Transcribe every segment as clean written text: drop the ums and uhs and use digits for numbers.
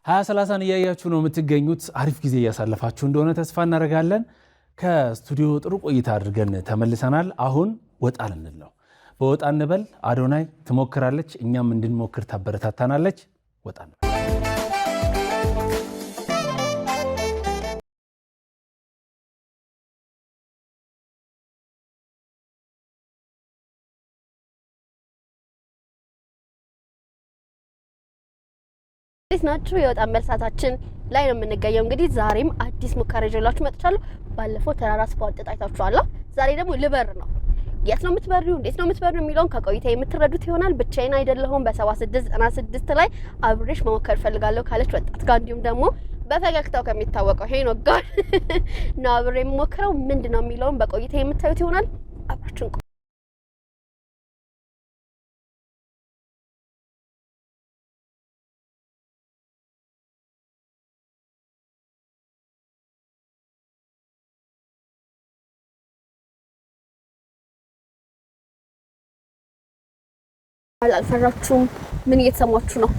2030 እያያችሁ ነው የምትገኙት። አሪፍ ጊዜ እያሳለፋችሁ እንደሆነ ተስፋ እናደርጋለን። ከስቱዲዮ ጥሩ ቆይታ አድርገን ተመልሰናል። አሁን ወጣ ልንል ነው። በወጣ እንበል አዶናይ ትሞክራለች፣ እኛም እንድንሞክር ታበረታታናለች። ወጣ እንበል። እንዴት ናችሁ? የወጣ መልሳታችን ላይ ነው የምንገኘው። እንግዲህ ዛሬም አዲስ ሙከራ ይዤላችሁ መጥቻለሁ። ባለፈው ተራራ ስፖርት አይታችኋል። ዛሬ ደግሞ ልበር ነው። የት ነው የምትበሪው? እንዴት ነው የምትበሪው የሚለውን ከቆይታ የምትረዱት ይሆናል። ብቻዬን አይደለሁም። በ7696 ላይ አብሬሽ መሞከር ፈልጋለሁ ካለች ወጣት ጋር እንዲሁም ደግሞ በፈገግታው ከሚታወቀው ሄኖክ ጋር ነው አብሬ የምሞክረው። ምንድነው የሚለውን በቆይታ የምታዩት ይሆናል። አብራችሁን አልፈራችሁም? ምን እየተሰማችሁ ነው?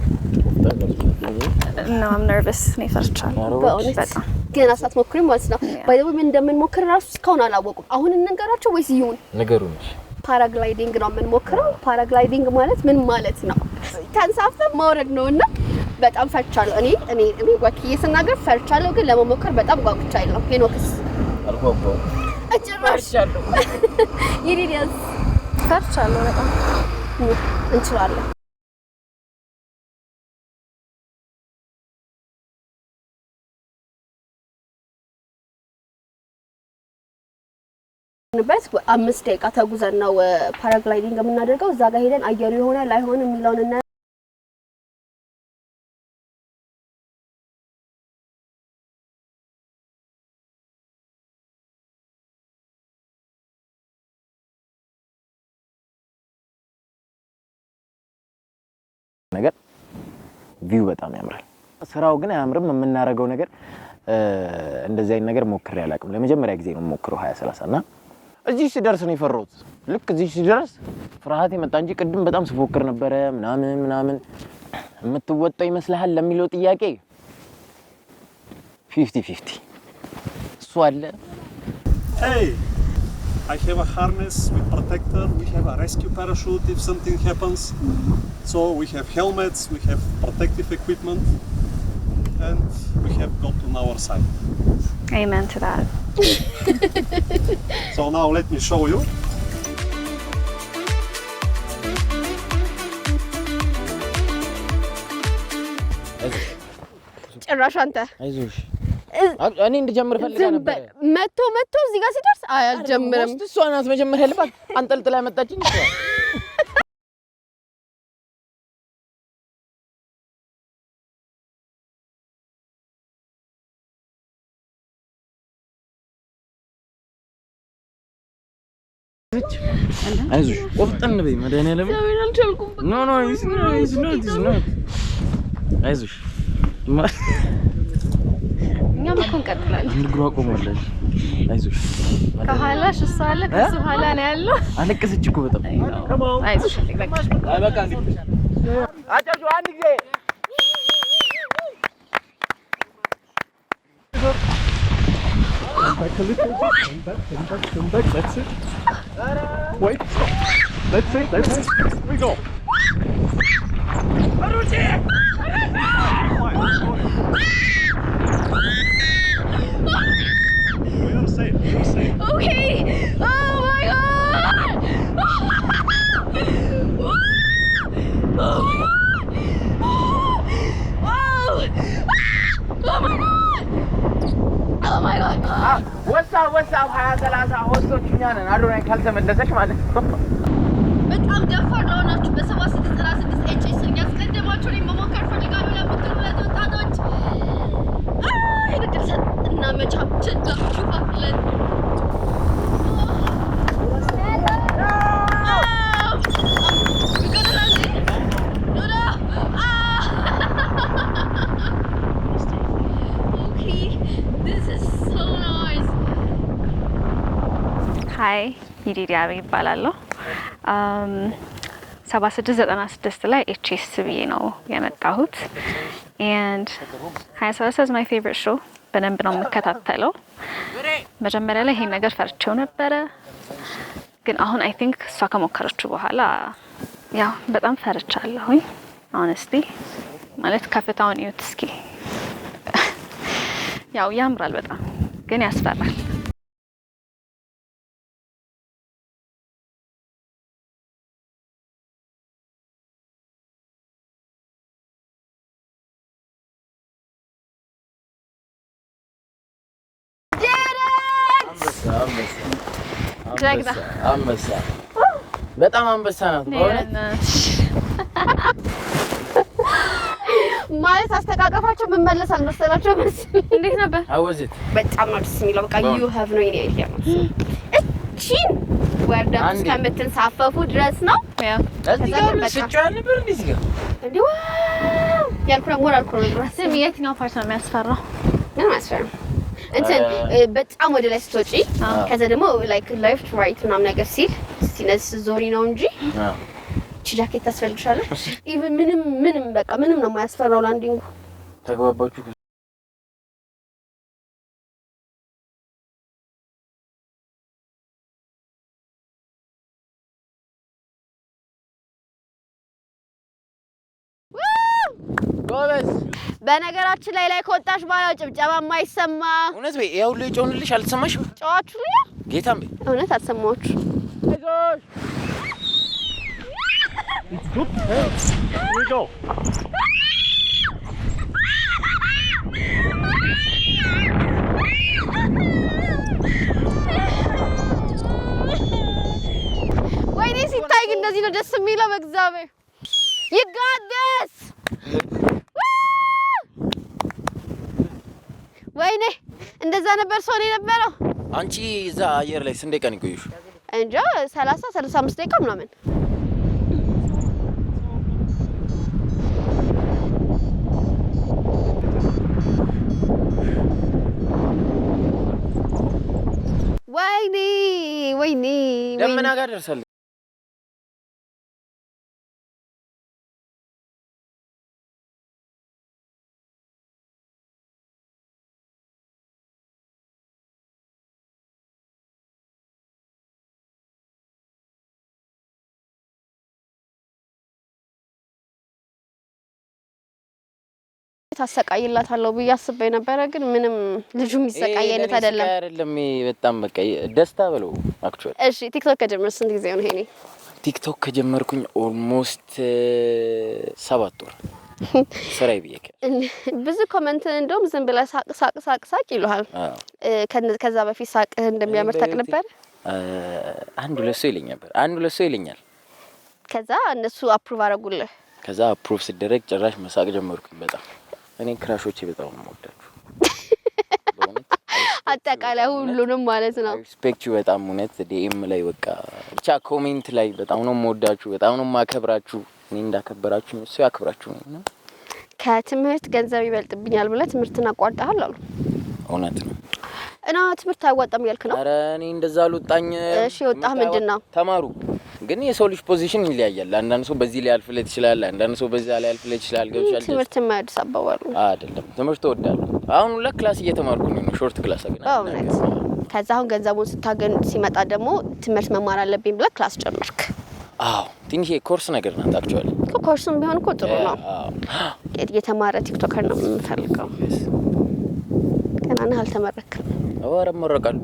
No, I'm nervous. እኔ ፈርቻለሁ በጣም። ገና ሳትሞክሪም ማለት ነው። ባይዘው ምን እንደምንሞክር ራሱ እስካሁን አላወቁም። አሁን እንንገራቸው ወይስ ይሁን? ነገሩን ፓራግላይዲንግ ነው የምንሞክረው። ፓራግላይዲንግ ማለት ምን ማለት ነው? ተንሳፈፍ ማውረድ ነውና በጣም ፈርቻለሁ። እኔ ወኪዬ ስናገር ፈርቻለሁ፣ ግን ለመሞከር በጣም ጓጉቻለሁ። ሄኖክስ? አልጓጓው ፈርቻለሁ። ይሪዲያስ? ፈርቻለሁ በጣም። እንችላለን። በት 5 ደቂቃ ተጉዘን ነው ፓራግላይዲንግ የምናደርገው። እዛ ጋር ሄደን አየሩ ይሆናል አይሆንም የሚለውን እና ነገር ቪው በጣም ያምራል። ስራው ግን አያምርም። የምናረጋው ነገር እንደዚህ አይነት ነገር ሞክሬ አላውቅም። ለመጀመሪያ ጊዜ ነው ሞክረው 2030 እና እዚህ ሲደርስ ነው የፈራሁት። ልክ እዚህ ሲደርስ ፍርሃት የመጣ እንጂ ቅድም በጣም ስፎክር ነበረ ምናምን የምትወጣው ይመስልሃል ለሚለው ጥያቄ 50-50 እሱ አለ። Hey, I have a harness with protector. We have a rescue parachute if something happens. So we have helmets, we have protective equipment, and we have God on our side. Amen to that. So now let me show you. ጭራሽ አንተ አይዞሽ እኔ እንድጀምር ፈልጋ ነበር። መቶ እዚህ ጋር ሲደርስ አልጀምርም። እሷ ናት መጀመሪያ ልባት አንጠልጥላ መጣችኝ። አይዞሽ ቆፍጠን በይ መድኃኒዓለም። ኖ ኢዝ ኖት አይዞሽ እኛም እኮ እንቀጥላለን። አንድ ግሯ ቆሞለሽ። አይዞሽ ከኋላሽ እሷ አለ ከሱ ኋላ ነው ያለው። አለቀሰች እኮ በጣም። አይዞሽ በቃ እንዴ አጫጩ አንድ ጊዜ Come back, that's it. Wait, that's it, we go. You're safe. Okay. Oh my god. Oh my god. ወሳ 20-30 ሆስቶች እኛ ነን። አዶናይ ካልተመለሰች ማለት ነው። በጣም ደፋር ለሆናችሁ በ7696 ኤችኤስ ያስቀደማችሁ ላይ መሞከር ፈልጋለሁ ለምትሉ ወጣቶች ይድርሰን እና መቻችን ዳችኋለን። Hi, ይዲዲያ ይባላለሁ። 7696 ላይ ኤችኤስ ብዬ ነው የመጣሁት and 2030 is my favorite show በደንብ ነው የምከታተለው መጀመሪያ ላይ ይሄን ነገር ፈርቼው ነበረ ግን አሁን I think እሷ ከሞከረችው በኋላ ያው በጣም ፈርቻለሁኝ honestly ማለት ከፍታውን ይዩት እስኪ ያው ያምራል በጣም ግን ያስፈራል አንበሳ በጣም አንበሳ ነው ማለት አስተቃቀፋቸው ምን መለስ አልመሰላቸው መሰለኝ እንዴት ነበር አወዝት በጣም ነው ደስ የሚለው በቃ you have no idea እቺን ወርዳ እስከምትንሳፈፉ ድረስ ነው ያ እዚህ ጋር ስጫው ነበር እንደዚህ ጋር እንዲው ያልኩራ ሞራል ኮንግረስ የትኛው ፓርት ነው የሚያስፈራው ምን ማስፈራ እንትን በጣም ወደ ላይ ስትወጪ ከዛ ደግሞ ላይክ ሌፍት ራይት ምናምን ነገር ሲነስ ዞሪ ነው እንጂ እቺ ጃኬት ታስፈልግሻለች ኢቭን ምንም በቃ ምንም ነው የማያስፈራው ላንዲንጉ ተግባባችሁ ጎበዝ በነገራችን ላይ ከወጣሽ በኋላ ጭብጨባ የማይሰማ እውነት ወይ ያው ልጆንልሽ አልተሰማሽም ጨዋቹ ላይ ጌታም በይ እውነት አልሰማዎች It's good. Here we go. ወይኔ ሲታይ እንደዚህ ነው ደስ የሚለው በእግዚአብሔር You got this ወይኔ እንደዛ ነበር ሰው የነበረው አንቺ እዛ አየር ላይ ስንት ደቂቃ ነው ቆይሽ እንጃ 35 ደቂቃ ምናምን ወይኔ ደመና ጋር ደርሳለች ታሰቃይላታለሁ ብዬ አስቤ ነበር ግን ምንም ልጁ የሚሰቃይ አይነት አይደለም በጣም በቃ ደስታ ብለው አክቹአሊ እሺ ቲክቶክ ከጀመርሽ ስንት ጊዜ ነው ሄኔ ቲክቶክ ከጀመርኩኝ ኦልሞስት 7 ወር ስራዬ ብዬሽ ብዙ ኮሜንት እንደውም ዝም ብለህ ሳቅ ይሉሃል ከዛ በፊት ሳቅህ እንደሚያምር ታውቅ ነበር አንድ ሁለት ሰው ይለኛል ከዛ እነሱ አፕሩቭ አደረጉልህ ከዛ አፕሩቭ ሲደረግ ጭራሽ መሳቅ ጀመርኩኝ በጣም እኔ ክራሾቼ በጣም ነው የምወዳችሁ አጠቃላይ ሁሉንም ማለት ነው ሪስፔክት በጣም እውነት ዲኤም ላይ በቃ ብቻ ኮሜንት ላይ በጣም ነው የምወዳችሁ በጣም ነው የማከብራችሁ እኔ እንዳከበራችሁ እሱ ያከብራችሁ ነው ከትምህርት ገንዘብ ይበልጥብኛል ብለህ ትምህርትን አቋርጠሃል አሉ እውነት ነው እና ትምህርት አይወጣም ያልክ ነው ኧረ እኔ እንደዛ አልወጣኝ እሺ ወጣህ ምንድነው ተማሩ ግን የሰው ልጅ ፖዚሽን ይለያያል አንዳንድ ሰው በዚህ ላይ ያልፍለት ይችላል አንዳንድ ሰው በዛ ላይ ያልፍለት ይችላል ገብቻለሁ ትምህርት ማድረስ አባባሉ አይደለም ትምህርት እወዳለሁ አሁን ለክላስ እየተማርኩ ነው ሾርት ክላስ አገና እውነት ከዛ አሁን ገንዘቡን ስታገኝ ሲመጣ ደግሞ ትምህርት መማር አለብኝ ብለህ ክላስ ጀመርክ አዎ ትንሽ ኮርስ ነገር ናት አክቹአሊ ኮርሱም ቢሆን እኮ ጥሩ ነው የተማረ ቲክቶከር ነው የምፈልገው ገና ነህ አልተመረክም ኧረ እመረቃለሁ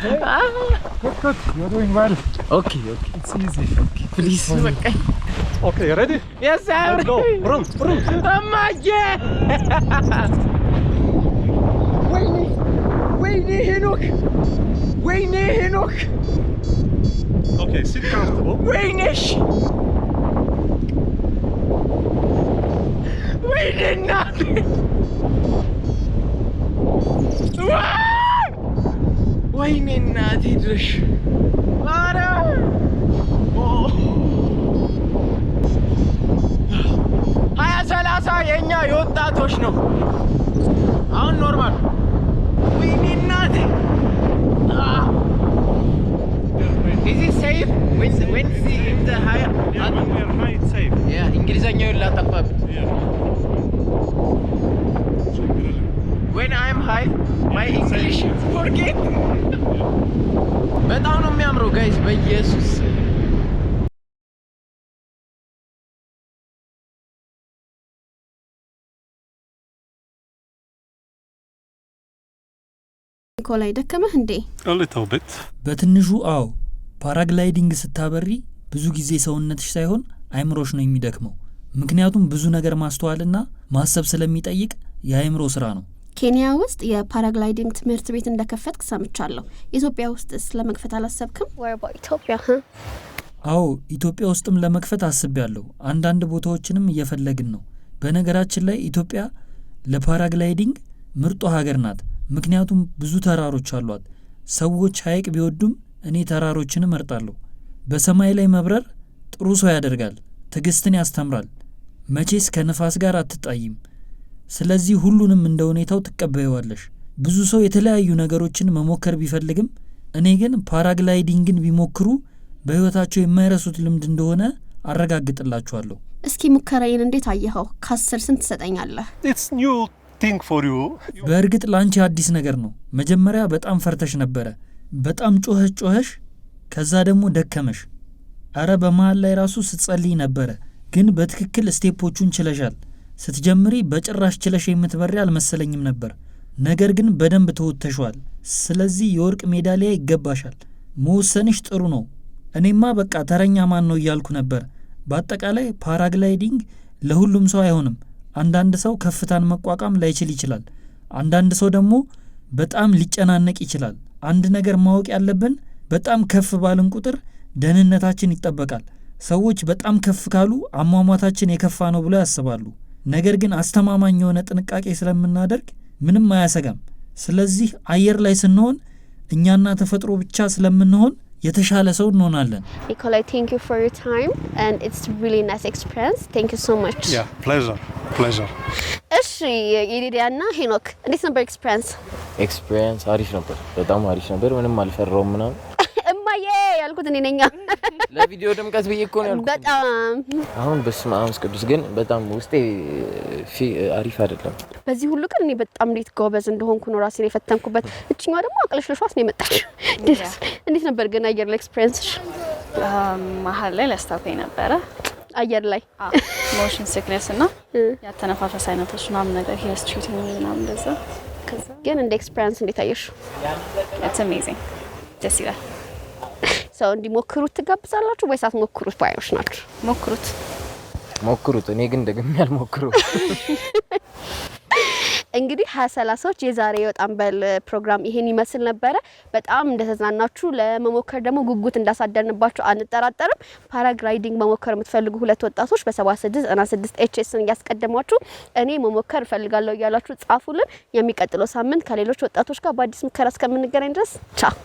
Good. You're doing well. Okay. It's easy. Okay. Please. Okay, ready? Yes, sir. Let's go. Run. Amaje! Wayne Henok. Okay, sit comfortable. Wayne nothing. ወይኔ እናቴ ድረሽ አረ ሀያ ሰላሳ የኛ የወጣቶች ነው አሁን ኖርማል ወይኔ እናቴ Is it safe when in the high? Yeah, when we are high, it's safe. Yeah, እንግሊዘኛው ላጠፋብ. Yeah. When I'm high, my English forget. በጣም ነው የሚያምረው ጋይስ በኢየሱስ ኒኮላይ ደከመህ እንዴ? A little bit. በትንሹ አዎ ፓራግላይዲንግ ስታበሪ ብዙ ጊዜ ሰውነትሽ ሳይሆን አይምሮሽ ነው የሚደክመው ምክንያቱም ብዙ ነገር ማስተዋልና ማሰብ ስለሚጠይቅ የአይምሮ ስራ ነው ኬንያ ውስጥ የፓራግላይዲንግ ትምህርት ቤት እንደከፈትክ ሰምቻለሁ ኢትዮጵያ ውስጥስ ለመክፈት አላሰብክም? Where about Ethiopia? አዎ ኢትዮጵያ ውስጥም ለመክፈት አስቤያለሁ አንዳንድ ቦታዎችንም እየፈለግን ነው በነገራችን ላይ ኢትዮጵያ ለፓራግላይዲንግ ምርጧ ሀገር ናት ምክንያቱም ብዙ ተራሮች አሏት ሰዎች ሀይቅ ቢወዱም እኔ ተራሮችን እመርጣለሁ በሰማይ ላይ መብረር ጥሩ ሰው ያደርጋል ትግስትን ያስተምራል መቼስ ከነፋስ ጋር አትጣይም ስለዚህ ሁሉንም እንደ ሁኔታው ተቀበዩዋለሽ ብዙ ሰው የተለያዩ ነገሮችን መሞከር ቢፈልግም እኔ ግን ፓራግላይዲንግን ቢሞክሩ በህይወታቸው የማይረሱት ልምድ እንደሆነ አረጋግጥላችኋለሁ እስኪ ሙከራዬን እንዴት አየኸው ከ10 ስንት ትሰጠኛለህ? It's new thing for you. በእርግጥ ላንቺ አዲስ ነገር ነው መጀመሪያ በጣም ፈርተሽ ነበር በጣም ጮኸሽ ከዛ ደግሞ ደከመሽ አረ በመሃል ላይ ራሱ ስትጸልይ ነበር ግን በትክክል ስቴፖቹን ችለሻል ስትጀምሪ በጭራሽ ችለሽ የምትበሪ አልመሰለኝም ነበር ነገር ግን በደንብ ተወጥተሻል ስለዚህ የወርቅ ሜዳሊያ ይገባሻል መወሰንሽ ጥሩ ነው እኔማ በቃ ተረኛ ማን ነው እያልኩ ነበር በአጠቃላይ ፓራግላይዲንግ ለሁሉም ሰው አይሆንም አንዳንድ ሰው ከፍታን መቋቋም ላይችል ይችላል አንዳንድ ሰው ደግሞ በጣም ሊጨናነቅ ይችላል አንድ ነገር ማወቅ ያለብን በጣም ከፍ ባልን ቁጥር ደህንነታችን ይጠበቃል ሰዎች በጣም ከፍ ካሉ አሟሟታችን የከፋ ነው ብለው ያስባሉ ነገር ግን አስተማማኝ የሆነ ጥንቃቄ ስለምናደርግ ምንም አያሰጋም ስለዚህ አየር ላይ ስንሆን እኛና ተፈጥሮ ብቻ ስለምንሆን የተሻለ ሰው እንሆናለን Nikolai, thank you for your time and it's really nice experience. Thank you so much. Yeah, pleasure. እሺ ኢዲዲያና ሄኖክ እንዴት ነበር ኤክስፒሪየንስ? አሪፍ ነበር በጣም አሪፍ ነበር ምንም አልፈራውም ምናምን እማዬ ያልኩት እኔ ነኝ ለቪዲዮ ድምቀት ብዬ እኮ ነው ያልኩት በጣም አሁን በስመ አብ ቅዱስ ግን በጣም ውስጤ አሪፍ አይደለም በዚህ ሁሉ ግን እኔ በጣም እንዴት ጎበዝ እንደሆንኩ ነው ራሴን የፈተንኩበት እቺኛዋ ደግሞ አቅለሽልሿስ ነው የመጣችው እንዴት ነበር ግን አየር ላይ ኤክስፒሪየንስ? መሀል ላይ ላስታውቀኝ ነበረ አየር ላይ ሞሽን ሲክነስ እና ያተነፋፈስ አይነቶች ምናምን ነገር ሂስ ትሪቲንግ ምናምን እንደዛ ከዛ ግን እንደ ኤክስፒሪየንስ እንዴት አየሽ? ኢትስ አሜዚንግ ደስ ይላል ሰው እንዲሞክሩት ትጋብዛላችሁ ወይስ አትሞክሩት ባዮች ናችሁ? ሞክሩት እኔ ግን ደግሜ አልሞክረው እንግዲህ 2030ዎች የዛሬ የወጣን በል ፕሮግራም ይሄን ይመስል ነበር በጣም እንደተዝናናችሁ ለመሞከር ደግሞ ጉጉት እንዳሳደርንባችሁ አንጠራጠርም ፓራግላይዲንግ መሞከር የምትፈልጉ ሁለት ወጣቶች በ7696 ኤችኤስን ያስቀደማችሁ እኔ መሞከር ፈልጋለሁ ያላችሁ ጻፉልን የሚቀጥለው ሳምንት ከሌሎች ወጣቶች ጋር በአዲስ ሙከራ እስከምንገናኝ ድረስ ቻው